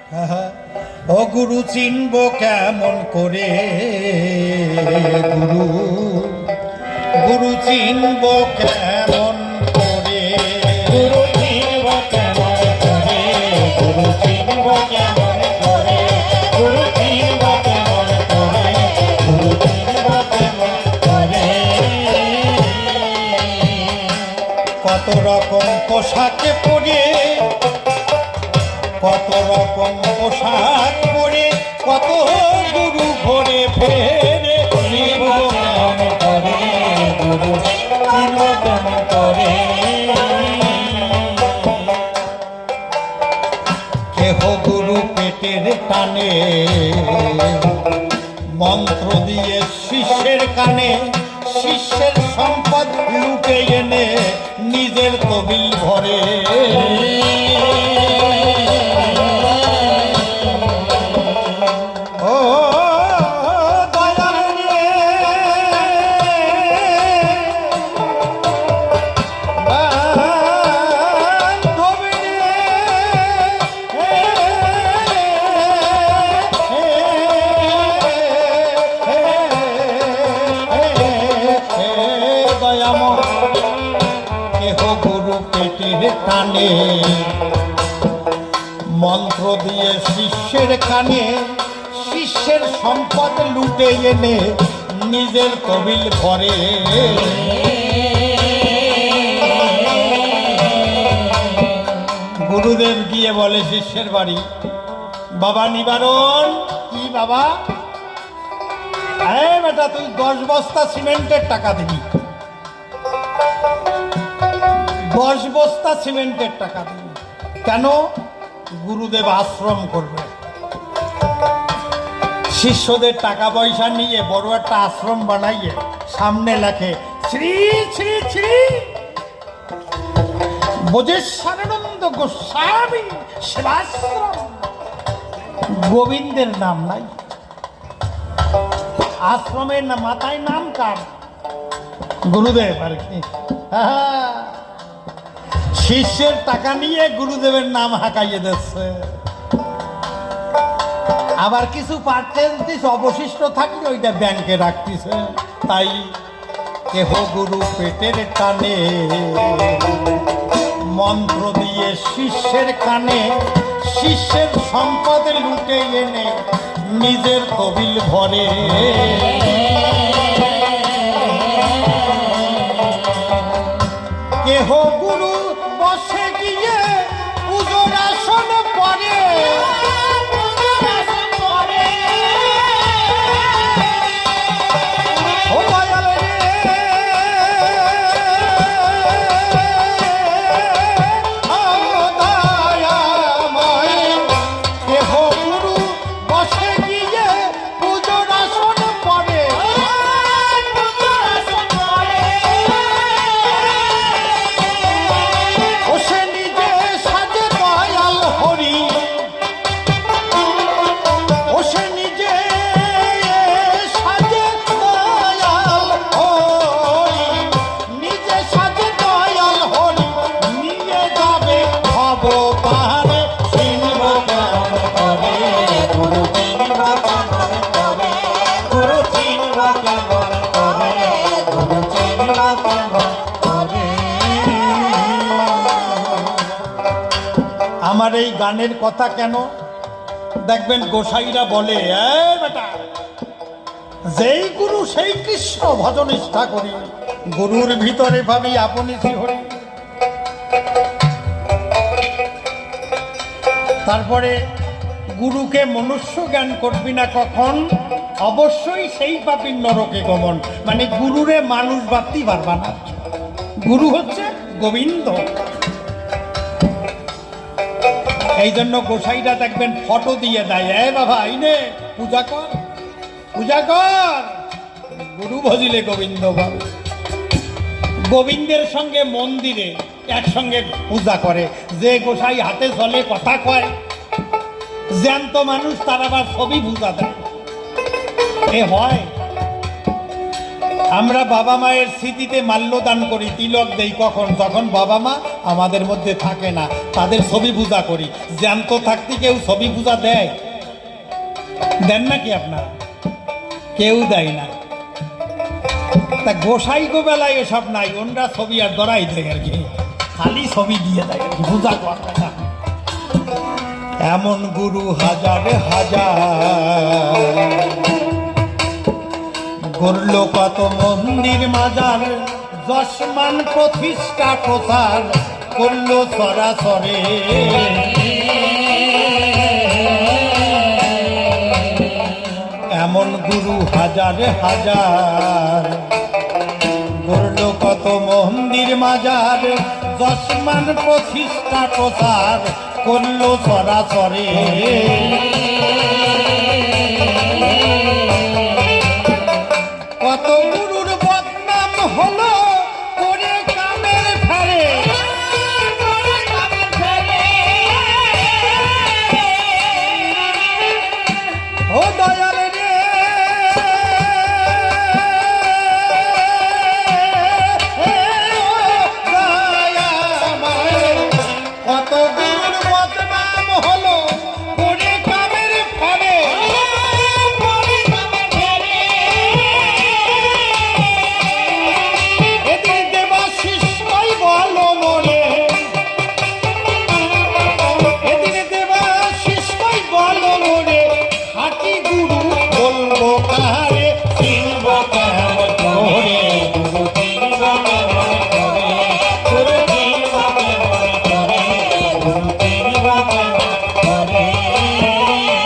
ও গুরু চিনব কেমন করে, গুরু গুরু চিনব কেমন করে, গুরু চিনব কেমন করে, গুরু চিনব কেমন করে, গুরু চিনব কেমন করে, গুরু চিনব কেমন করে। কত রকম পোশাকে পরে, কত রকম পোশাক পরে, কত গুরু ঘরে ফেরে, চিনব কেমন করে, গুরু চিনব কেমন করে। কেহ গুরু পেটের টানে, মন্ত্র দিয়ে শিষ্যের কানে, শিষ্যের সম্পদ লুটে এনে নিজের তবিল ভরে। ও দয়াল রে, বান্ধবী রে, দয়াময় কেহ গুরু পেটের টানে, মন্ত্র দিয়ে শিষ্যের কানে, শিষ্যের সম্পদ লুটে এনে নিজের তবিল ভরে। গুরুদেব গিয়ে বলে শিষ্যের বাড়ি, বাবা নিবারণ। কি বাবা? এই বেটা, তুই 10 বস্তা সিমেন্টের টাকা দিবি, 10 বস্তা সিমেন্টের টাকা দিবি। কেন? গুরুদেব আশ্রম করবে। শিষ্যদের টাকা পয়সা নিয়ে বড় একটা আশ্রম বানাইয়ে সামনে লেখে শ্রী শ্রী শ্রী বোধেশ্বরানন্দ গোস্বামী সেবাশ্রম। গোবিন্দের নাম নাই, আশ্রমের না মাথায় নাম কার? গুরুদেব আর কি। শিষ্যের টাকা নিয়ে গুরুদেবের নাম হাঁকাইয়ে দিচ্ছে। আবার কিছু পার্সেন্টেজ অবশিষ্ট থাকলে ওইটা ব্যাংকে রাখতেছে। তাই কেহ গুরু পেটের টানে, মন্ত্র দিয়ে শিষ্যের কানে, শিষ্যের সম্পদ লুটে এনে নিজের তবিল ভরে। কেহ গুরু বসে গিয়ে পুজোর আসন পরে, ও দয়াল রে, ও দয়াময়, কেহ গুরু বসে গিয়ে পুজোর আসন পরে, ও সে নিজে সাজে দয়াল হরি, ও সে নিজে সাজে দয়াল হরি, নিজে সাজে দয়াল হরি, নিয়ে যাবে ভব পাহাড়ে। চিনব কেমন করে, গুরু চিনব কেমন করে, গুরু চিনব কেমন করে, গুরু চিনব কেমন করে। আমার এই গানের কথা কেন? দেখবেন গোসাইরা বলে, এই বেটা, যেই গুরু সেই কৃষ্ণ ভজন নিষ্ঠা করি, গুরুর ভিতরে ভাবি আপনি শ্রীহরি। তারপরে গুরুকে মনুষ্য জ্ঞান করবি না কখন? অবশ্যই সেই পাপীর নরকে গমন। মানে গুরুরে মানুষ ভাবতেই পারবা না। গুরু হচ্ছে গোবিন্দ। এই জন্য গোসাইরা দেখবেন ফটো দিয়ে দেয়, এ বাবা আইনে পূজা কর, পূজা কর। গুরু ভজিলে গোবিন্দ ভাবে। গোবিন্দের সঙ্গে মন্দিরে একসঙ্গে পূজা করে। যে গোসাই হাতে চলে, কথা কয়, জ্যান্ত মানুষ, তার আবার ছবি পূজা দেয়। এ হয় আমরা বাবা মায়ের স্মৃতিতে মাল্যদান করি, তিলক দেই কখন? যখন বাবা মা আমাদের মধ্যে থাকে না, তাদের ছবি পূজা করি। জ্যান্ত থাকতে কেউ ছবি পূজা দেয়? দেন নাকি আপনারা? কেউ দেয় না। তা গোসাই গো বেলায় এসব নাই, ওনরা ছবি আর ধরাই দেয় আর কি, খালি ছবি দিয়ে দেয় আর কি, পূজা করে না। এমন গুরু হাজার হাজার, গড়ল কত মন্দির মাজার, যশমান প্রতিষ্ঠা প্রচার করলো সরাসরে। এমন গুরু হাজার হাজার, গড়ল কত মন্দির মাজার, যশমান প্রতিষ্ঠা প্রচার করলো সরাসরে।